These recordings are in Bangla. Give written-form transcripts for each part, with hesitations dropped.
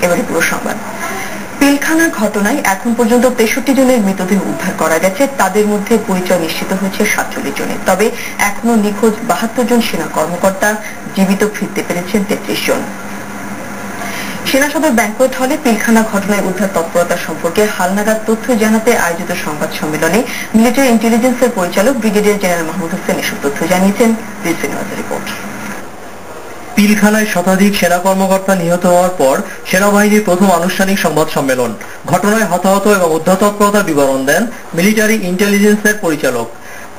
এবারে পুরো সংবাদ। পিলখানার ঘটনায় এখন পর্যন্ত 63 জনের মৃতদেহ উদ্ধার করা গেছে। তাদের মধ্যে পরিচয় নিশ্চিত হয়েছে 47 জনের। তবে এখনো নিখোঁজ 72 জন সেনা কর্মকর্তা, জীবিত ফিরতে পেরেছেন 33 জন। সেনা সদর ব্যাংকোয়েট হলে পিলখানা ঘটনায় উদ্ধার তৎপরতা সম্পর্কে হালনাগাদ তথ্য জানাতে আয়োজিত সংবাদ সম্মেলনে মিলিটারি ইন্টেলিজেন্সের পরিচালক ব্রিগেডিয়ার জেনারেল মাহমুদ হোসেন এসব তথ্য জানিয়েছেন। রিপোর্ট। পিলখানায় শতাধিক সেনা কর্মকর্তা নিহত হওয়ার পর সেনাবাহিনীর প্রথম আনুষ্ঠানিক সংবাদ সম্মেলন। ঘটনায় হতাহত এবং উদ্ধার তৎপরতার বিবরণ দেন মিলিটারি ইন্টেলিজেন্সের পরিচালক।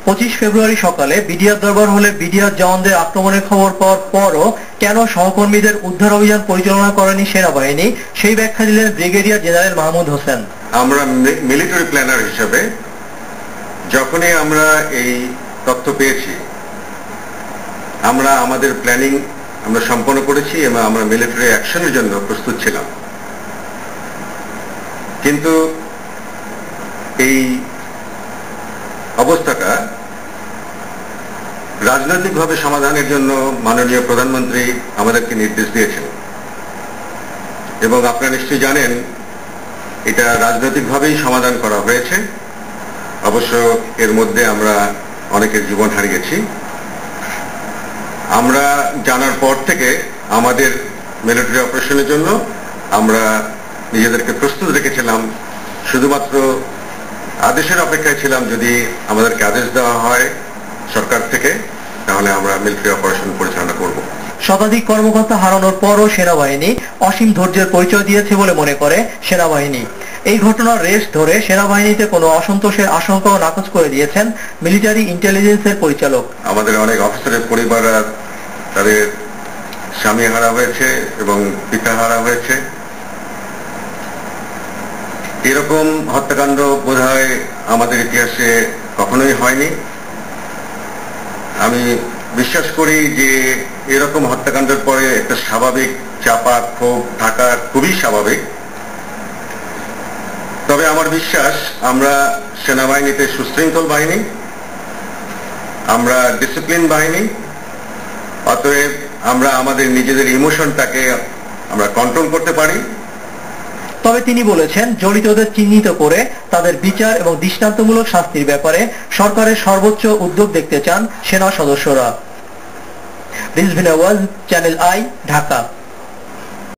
25 ফেব্রুয়ারি সকালে বিডিআর দরবার হলে বিডিআর জওয়ানদের আক্রমণের খবর পাওয়ার পরও কেন সহকর্মীদের উদ্ধার অভিযান পরিচালনা করেনি সেনাবাহিনী, সেই ব্যাখ্যা দিলেন ব্রিগেডিয়ার জেনারেল মাহমুদ হোসেন। আমরা মিলিটারি প্ল্যানার হিসেবে যখনই আমরা এই তথ্য পেয়েছি, আমরা আমাদের প্ল্যানিং আমরা সম্পন্ন করেছি এবং আমরা মিলিটারি অ্যাকশনের জন্য প্রস্তুত ছিলাম। কিন্তু এই অবস্থাটা রাজনৈতিকভাবে সমাধানের জন্য মাননীয় প্রধানমন্ত্রী আমাদেরকে নির্দেশ দিয়েছেন এবং আপনারা নিশ্চয়ই জানেন এটা রাজনৈতিকভাবেই সমাধান করা হয়েছে। অবশ্য এর মধ্যে আমরা অনেকের জীবন হারিয়েছি। আমরা জানার পর থেকে আমাদের মিলিটারি অপারেশনের জন্য আমরা নিজেদেরকে প্রস্তুত রেখেছিলাম, শুধুমাত্র আদেশের অপেক্ষায় ছিলাম। যদি আমাদেরকে আদেশ দেওয়া হয় সরকার থেকে, তাহলে আমরা মিলিটারি অপারেশন পরিচালনা করব। শতাধিক কর্মকর্তা হারানোর পরও সেনাবাহিনী অসীম ধৈর্যের পরিচয় দিয়েছে বলে মনে করে সেনাবাহিনী। এই ঘটনার রেশ ধরে সেনাবাহিনীতে কোনো অসন্তোষের আশঙ্কাও নাকচ করে দিয়েছেন মিলিটারি ইন্টেলিজেন্সের পরিচালক। আমাদের অনেক অফিসারের পরিবাররা তাদের স্বামী হারা হয়েছে এবং পিতা হারা হয়েছে। এরকম হত্যাকাণ্ড বোধহয় আমাদের ইতিহাসে কখনোই হয়নি। আমি বিশ্বাস করি যে এরকম হত্যাকাণ্ডের পরে একটা স্বাভাবিক চাপা ক্ষোভ থাকা খুবই স্বাভাবিক। তবে আমার বিশ্বাস আমরা সেনাবাহিনীতে সুশৃঙ্খল বাহিনী, আমরা ডিসিপ্লিন বাহিনী, অতএব আমরা আমাদের নিজেদের ইমোশনটাকে আমরা কন্ট্রোল করতে পারি। তবে তিনি বলেছেন, জড়িতদের চিহ্নিত করে তাদের বিচার এবং দৃষ্টান্তমূলক শাস্তির ব্যাপারে সরকারের সর্বোচ্চ উদ্যোগ দেখতে চান সেনা সদস্যরা। রিজভিন আওয়াজ, চ্যানেল আই, ঢাকা।